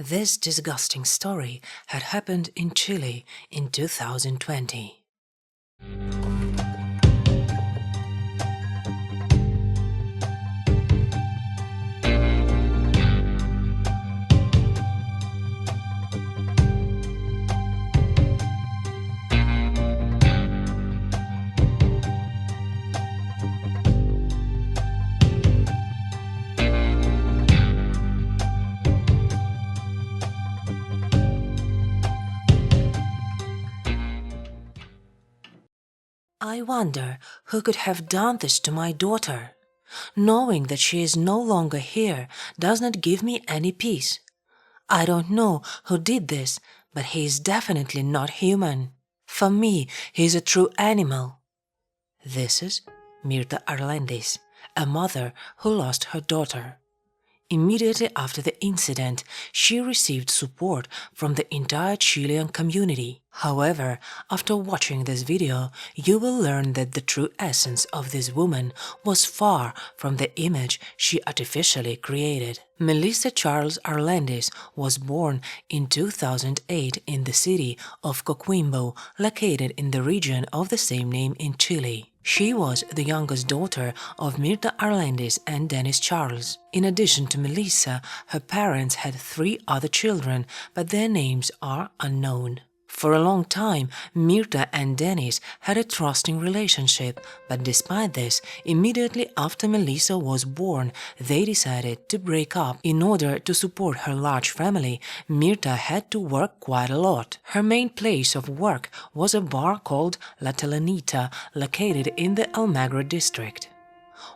This disgusting story had happened in Chile in 2020. I wonder who could have done this to my daughter. Knowing that she is no longer here does not give me any peace. I don't know who did this, but he is definitely not human. For me, he is a true animal. This is Mirta Arlendis, a mother who lost her daughter. Immediately after the incident, she received support from the entire Chilean community. However, after watching this video, you will learn that the true essence of this woman was far from the image she artificially created. Melissa Charles Arlendis was born in 2008 in the city of Coquimbo, located in the region of the same name in Chile. She was the youngest daughter of Mirta Arlendis and Dennis Charles. In addition to Melissa, her parents had 3 other children, but their names are unknown. For a long time, Mirta and Dennis had a trusting relationship, but despite this, immediately after Melissa was born, they decided to break up. In order to support her large family, Mirta had to work quite a lot. Her main place of work was a bar called La Telenita, located in the Almagro district.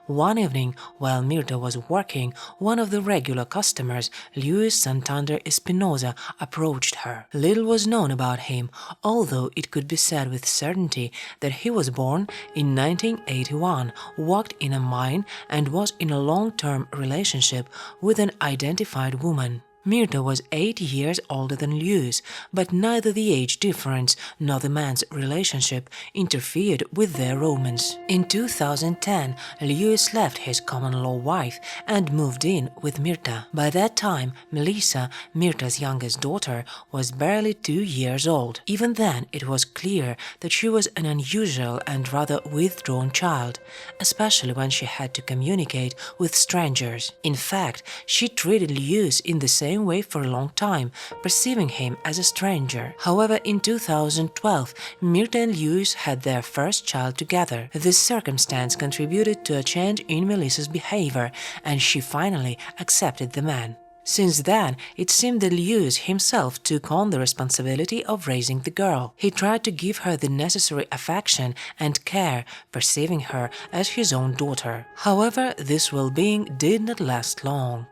One evening, while Mirta was working, one of the regular customers, Luis Santander Espinosa, approached her. Little was known about him, although it could be said with certainty that he was born in 1981, worked in a mine, and was in a long-term relationship with an identified woman. Mirta was 8 years older than Luis, but neither the age difference nor the man's relationship interfered with their romance. In 2010, Luis left his common-law wife and moved in with Mirta. By that time, Melissa, Mirta's youngest daughter, was barely 2 years old. Even then, it was clear that she was an unusual and rather withdrawn child, especially when she had to communicate with strangers. In fact, she treated Luis in the same way for a long time, perceiving him as a stranger. However, in 2012, Mirta and Luis had their first child together. This circumstance contributed to a change in Melissa's behavior, and she finally accepted the man. Since then, it seemed that Luis himself took on the responsibility of raising the girl. He tried to give her the necessary affection and care, perceiving her as his own daughter. However, this well-being did not last long.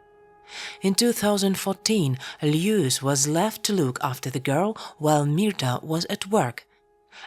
In 2014, Luis was left to look after the girl while Mirta was at work.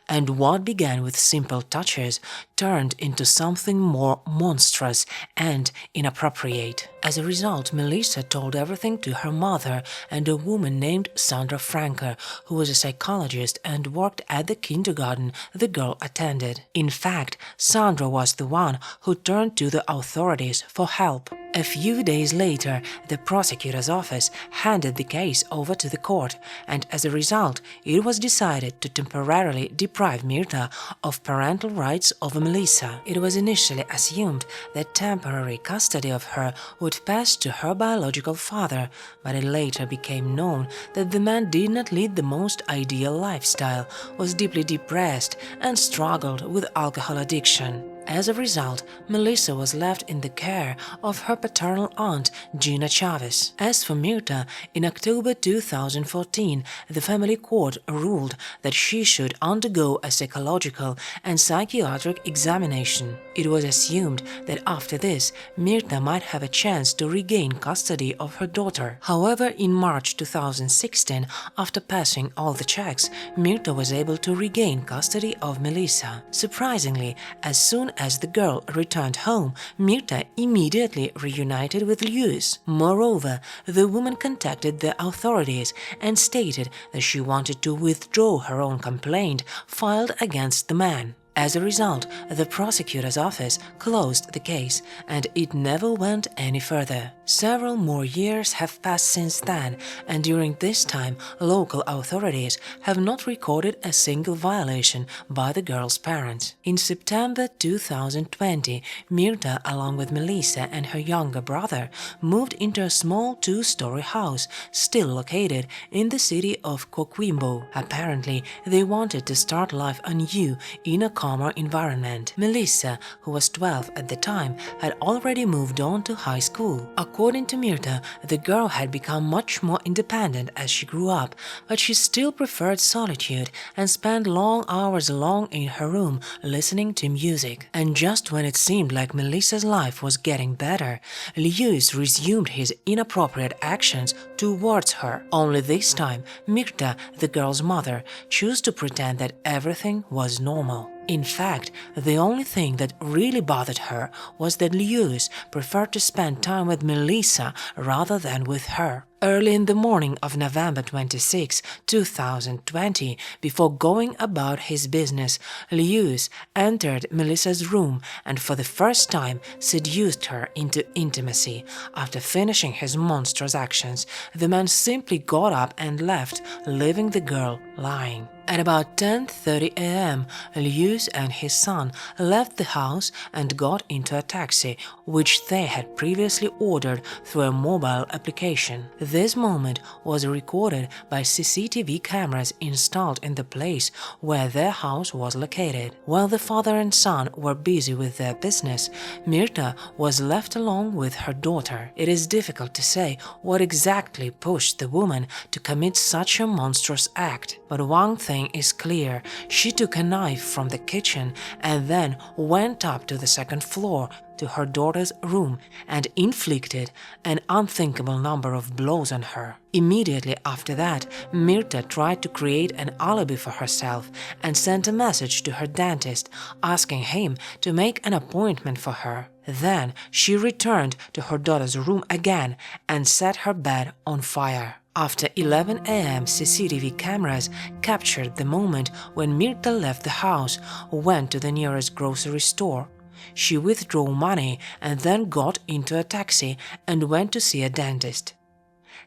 And what began with simple touches turned into something more monstrous and inappropriate. As a result, Melissa told everything to her mother and a woman named Sandra Franker, who was a psychologist and worked at the kindergarten the girl attended. In fact, Sandra was the one who turned to the authorities for help. A few days later, the prosecutor's office handed the case over to the court, and as a result, it was decided to temporarily deprive Mirta of parental rights over Melissa. It was initially assumed that temporary custody of her would pass to her biological father, but it later became known that the man did not lead the most ideal lifestyle, was deeply depressed, and struggled with alcohol addiction. As a result, Melissa was left in the care of her paternal aunt, Gina Chavez. As for Mirta, in October 2014, the family court ruled that she should undergo a psychological and psychiatric examination. It was assumed that after this, Mirta might have a chance to regain custody of her daughter. However, in March 2016, after passing all the checks, Mirta was able to regain custody of Melissa. Surprisingly, as soon as the girl returned home, Mirta immediately reunited with Luis. Moreover, the woman contacted the authorities and stated that she wanted to withdraw her own complaint filed against the man. As a result, the prosecutor's office closed the case, and it never went any further. Several more years have passed since then, and during this time, local authorities have not recorded a single violation by the girl's parents. In September 2020, Mirta, along with Melissa and her younger brother, moved into a small two-story house, still located in the city of Coquimbo. Apparently, they wanted to start life anew in a calmer environment. Melissa, who was 12 at the time, had already moved on to high school. According to Mirta, the girl had become much more independent as she grew up, but she still preferred solitude and spent long hours alone in her room listening to music. And just when it seemed like Melissa's life was getting better, Lewis resumed his inappropriate actions towards her. Only this time, Mirta, the girl's mother, chose to pretend that everything was normal. In fact, the only thing that really bothered her was that Lewis preferred to spend time with Melissa rather than with her. Early in the morning of November 26, 2020, before going about his business, Lewis entered Melissa's room and for the first time seduced her into intimacy. After finishing his monstrous actions, the man simply got up and left, leaving the girl lying. At about 10:30 a.m., Lewis and his son left the house and got into a taxi, which they had previously ordered through a mobile application. This moment was recorded by CCTV cameras installed in the place where their house was located. While the father and son were busy with their business, Mirta was left alone with her daughter. It is difficult to say what exactly pushed the woman to commit such a monstrous act, but one thing is clear: she took a knife from the kitchen and then went up to the second floor to her daughter's room and inflicted an unthinkable number of blows on her. Immediately after that, Mirta tried to create an alibi for herself and sent a message to her dentist asking him to make an appointment for her. Then she returned to her daughter's room again and set her bed on fire. After 11 a.m., CCTV cameras captured the moment when Mirta left the house, went to the nearest grocery store. She withdrew money and then got into a taxi and went to see a dentist.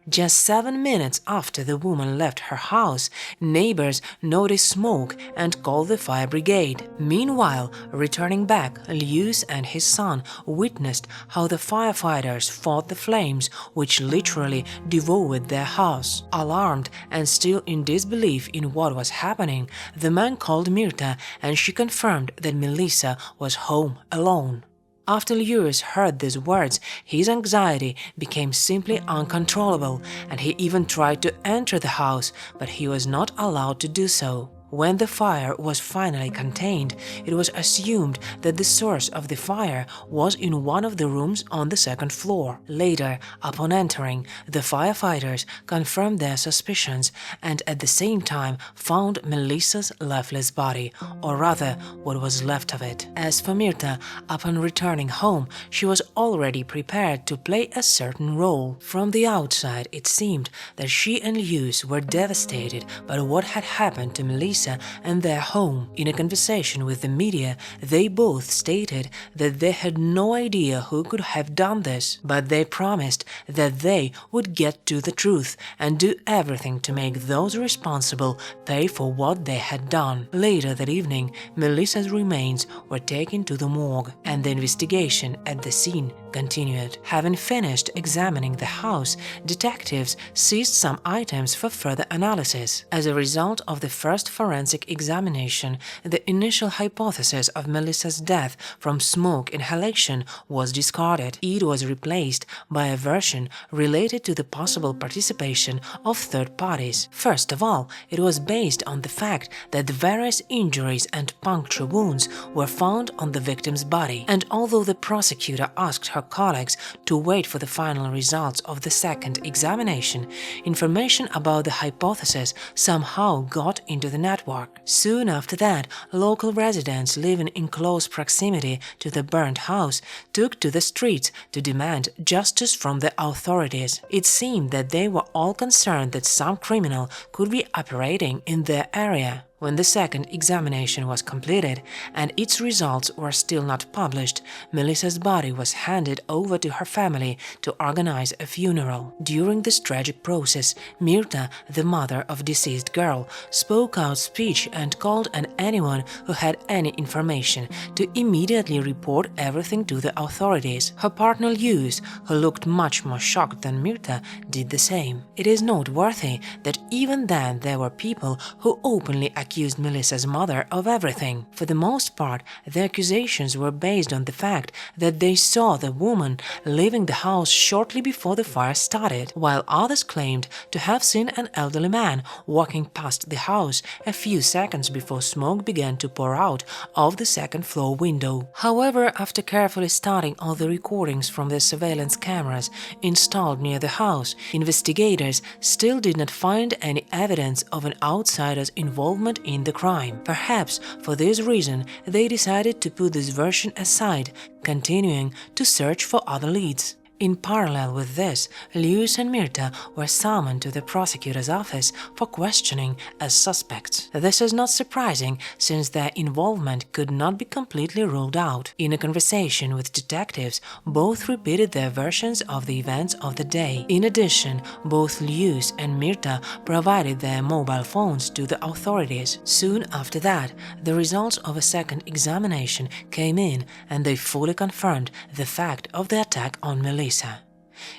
Just 7 minutes after the woman left her house, neighbors noticed smoke and called the fire brigade. Meanwhile, returning back, Lewis and his son witnessed how the firefighters fought the flames, which literally devoured their house. Alarmed and still in disbelief in what was happening, the man called Mirta and she confirmed that Melissa was home alone. After Lewis heard these words, his anxiety became simply uncontrollable, and he even tried to enter the house, but he was not allowed to do so. When the fire was finally contained, it was assumed that the source of the fire was in one of the rooms on the second floor. Later, upon entering, the firefighters confirmed their suspicions and at the same time found Melissa's lifeless body, or rather, what was left of it. As for Mirta, upon returning home, she was already prepared to play a certain role. From the outside, it seemed that she and Lewis were devastated by what had happened to Melissa and their home. In a conversation with the media, they both stated that they had no idea who could have done this, but they promised that they would get to the truth and do everything to make those responsible pay for what they had done. Later that evening, Melissa's remains were taken to the morgue, and the investigation at the scene continued. Having finished examining the house, detectives seized some items for further analysis. As a result of the first forensic examination, the initial hypothesis of Melissa's death from smoke inhalation was discarded. It was replaced by a version related to the possible participation of third parties. First of all, it was based on the fact that various injuries and puncture wounds were found on the victim's body, and although the prosecutor asked her colleagues to wait for the final results of the second examination, information about the hypothesis somehow got into the network. Soon after that, local residents living in close proximity to the burnt house took to the streets to demand justice from the authorities. It seemed that they were all concerned that some criminal could be operating in their area. When the second examination was completed and its results were still not published, Melissa's body was handed over to her family to organize a funeral. During this tragic process, Mirta, the mother of deceased girl, spoke out speech and called on anyone who had any information to immediately report everything to the authorities. Her partner Lewis, who looked much more shocked than Mirta, did the same. It is noteworthy that even then there were people who openly accused Melissa's mother of everything. For the most part, the accusations were based on the fact that they saw the woman leaving the house shortly before the fire started, while others claimed to have seen an elderly man walking past the house a few seconds before smoke began to pour out of the second-floor window. However, after carefully studying all the recordings from the surveillance cameras installed near the house, investigators still did not find any evidence of an outsider's involvement in the crime. Perhaps for this reason, they decided to put this version aside, continuing to search for other leads. In parallel with this, Lewis and Mirta were summoned to the prosecutor's office for questioning as suspects. This is not surprising, since their involvement could not be completely ruled out. In a conversation with detectives, both repeated their versions of the events of the day. In addition, both Lewis and Mirta provided their mobile phones to the authorities. Soon after that, the results of a second examination came in, and they fully confirmed the fact of the attack on Melissa.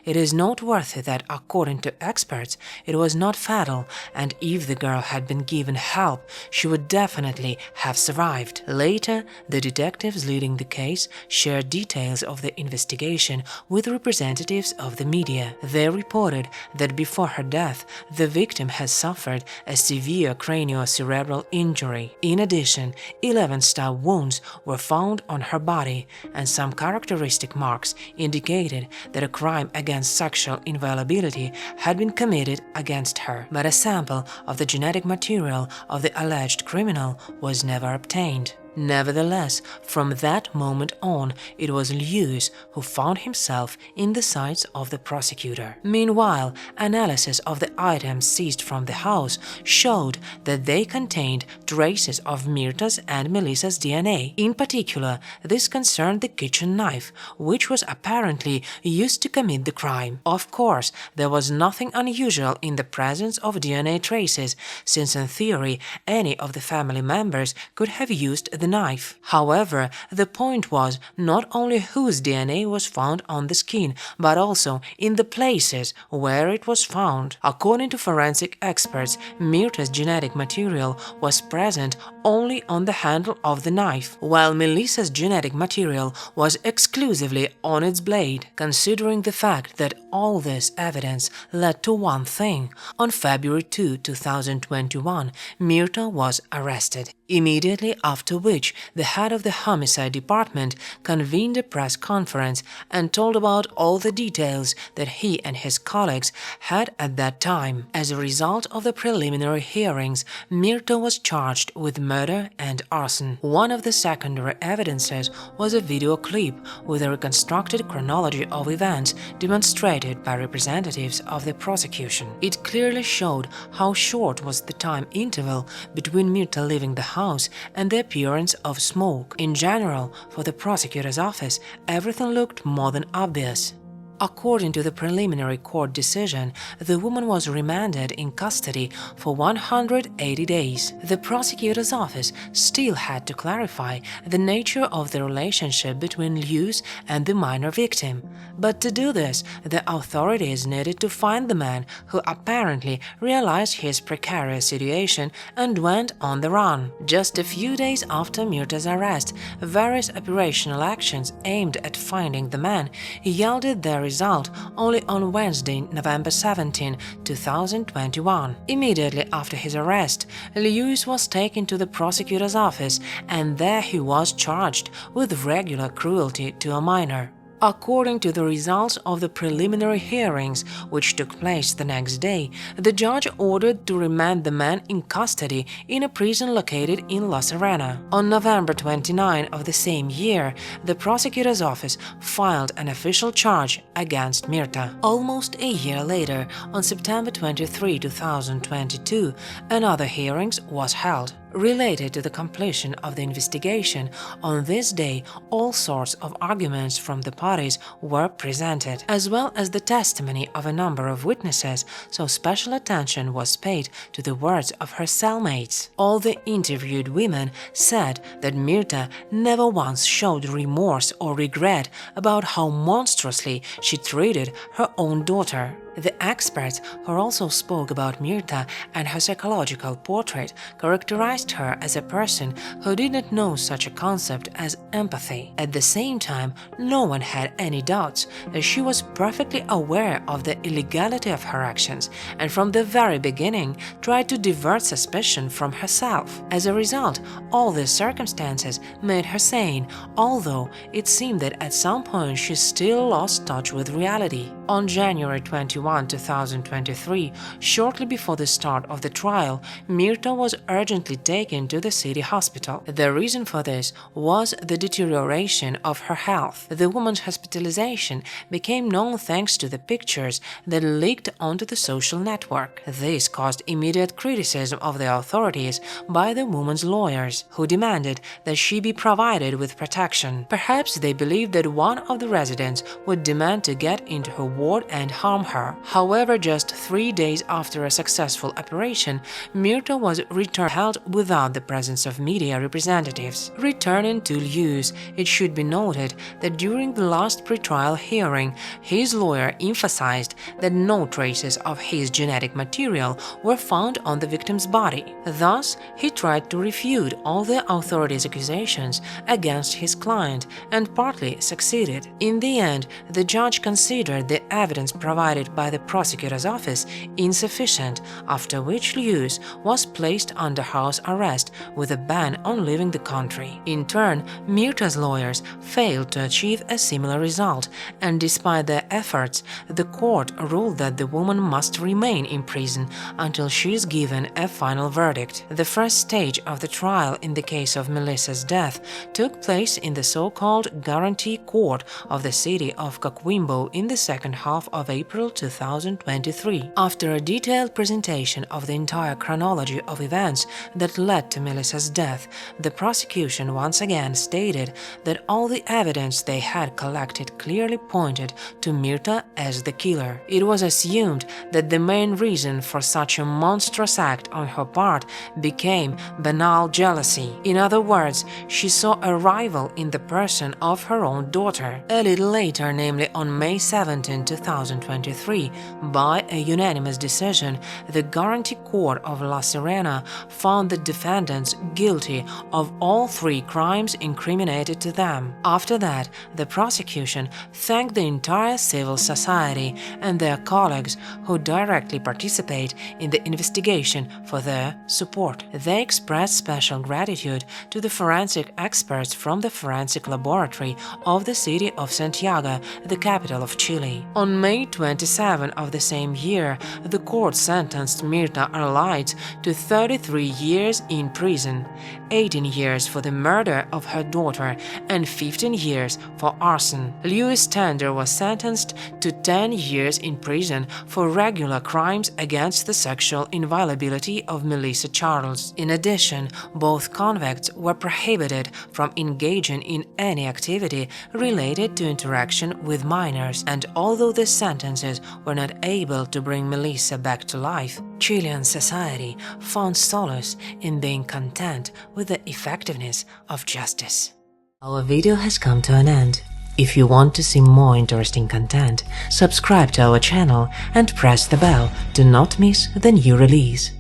It is noteworthy that, according to experts, it was not fatal, and if the girl had been given help, she would definitely have survived. Later, the detectives leading the case shared details of the investigation with representatives of the media. They reported that before her death, the victim had suffered a severe craniocerebral injury. In addition, 11 stab wounds were found on her body, and some characteristic marks indicated that a crime against sexual inviolability had been committed against her, but a sample of the genetic material of the alleged criminal was never obtained. Nevertheless, from that moment on, it was Lewis who found himself in the sights of the prosecutor. Meanwhile, analysis of the items seized from the house showed that they contained traces of Mirta's and Melissa's DNA. In particular, this concerned the kitchen knife, which was apparently used to commit the crime. Of course, there was nothing unusual in the presence of DNA traces, since in theory, any of the family members could have used the knife. However, the point was not only whose DNA was found on the skin, but also in the places where it was found. According to forensic experts, Mirta's genetic material was present only on the handle of the knife, while Melissa's genetic material was exclusively on its blade. Considering the fact that all this evidence led to one thing, on February 2, 2021, Mirta was arrested. Immediately after which, the head of the homicide department convened a press conference and told about all the details that he and his colleagues had at that time. As a result of the preliminary hearings, Mirta was charged with murder and arson. One of the secondary evidences was a video clip with a reconstructed chronology of events demonstrated by representatives of the prosecution. It clearly showed how short was the time interval between Mirta leaving the house and the appearance of smoke. In general, for the prosecutor's office, everything looked more than obvious. According to the preliminary court decision, the woman was remanded in custody for 180 days. The prosecutor's office still had to clarify the nature of the relationship between Lewis and the minor victim. But to do this, the authorities needed to find the man who apparently realized his precarious situation and went on the run. Just a few days after Mirta's arrest, various operational actions aimed at finding the man yielded their result only on Wednesday, November 17, 2021. Immediately after his arrest, Lewis was taken to the prosecutor's office, and there he was charged with regular cruelty to a minor. According to the results of the preliminary hearings, which took place the next day, the judge ordered to remand the man in custody in a prison located in La Serena. On November 29 of the same year, the prosecutor's office filed an official charge against Mirta. Almost a year later, on September 23, 2022, another hearing was held. Related to the completion of the investigation, on this day all sorts of arguments from the parties were presented, as well as the testimony of a number of witnesses, so special attention was paid to the words of her cellmates. All the interviewed women said that Mirta never once showed remorse or regret about how monstrously she treated her own daughter. The experts who also spoke about Mirta and her psychological portrait characterized her as a person who did not know such a concept as empathy. At the same time, no one had any doubts that she was perfectly aware of the illegality of her actions and from the very beginning tried to divert suspicion from herself. As a result, all these circumstances made her sane, although it seemed that at some point she still lost touch with reality. On January 21, 2023, shortly before the start of the trial, Mirta was urgently taken to the city hospital. The reason for this was the deterioration of her health. The woman's hospitalization became known thanks to the pictures that leaked onto the social network. This caused immediate criticism of the authorities by the woman's lawyers, who demanded that she be provided with protection. Perhaps they believed that one of the residents would demand to get into her ward and harm her. However, just 3 days after a successful operation, Mirta was held without the presence of media representatives. Returning to Lewis, it should be noted that during the last pretrial hearing, his lawyer emphasized that no traces of his genetic material were found on the victim's body. Thus, he tried to refute all the authorities' accusations against his client and partly succeeded. In the end, the judge considered the evidence provided by the prosecutor's office insufficient, after which Lewis was placed under house arrest with a ban on leaving the country. In turn, Mirta's lawyers failed to achieve a similar result, and despite their efforts, the court ruled that the woman must remain in prison until she is given a final verdict. The first stage of the trial in the case of Melissa's death took place in the so-called Guarantee Court of the city of Coquimbo in the second half of April 2023. After a detailed presentation of the entire chronology of events that led to Melissa's death, the prosecution once again stated that all the evidence they had collected clearly pointed to Mirta as the killer. It was assumed that the main reason for such a monstrous act on her part became banal jealousy. In other words, she saw a rival in the person of her own daughter. A little later, namely on May 17, 2023, by a unanimous decision, the Guarantee Court of La Serena found the defendants guilty of all 3 crimes incriminated to them. After that, the prosecution thanked the entire civil society and their colleagues who directly participate in the investigation for their support. They expressed special gratitude to the forensic experts from the forensic laboratory of the city of Santiago, the capital of Chile. On May 27 of the same year, the court sentenced Mirta Arlaiz to 33 years in prison, 18 years for the murder of her daughter and 15 years for arson. Lewis Tender was sentenced to 10 years in prison for regular crimes against the sexual inviolability of Melissa Charles. In addition, both convicts were prohibited from engaging in any activity related to interaction with minors, and although the sentences were not able to bring Melissa back to life, Chilean society found solace in being content with the effectiveness of justice. Our video has come to an end. If you want to see more interesting content, subscribe to our channel and press the bell to not miss the new release.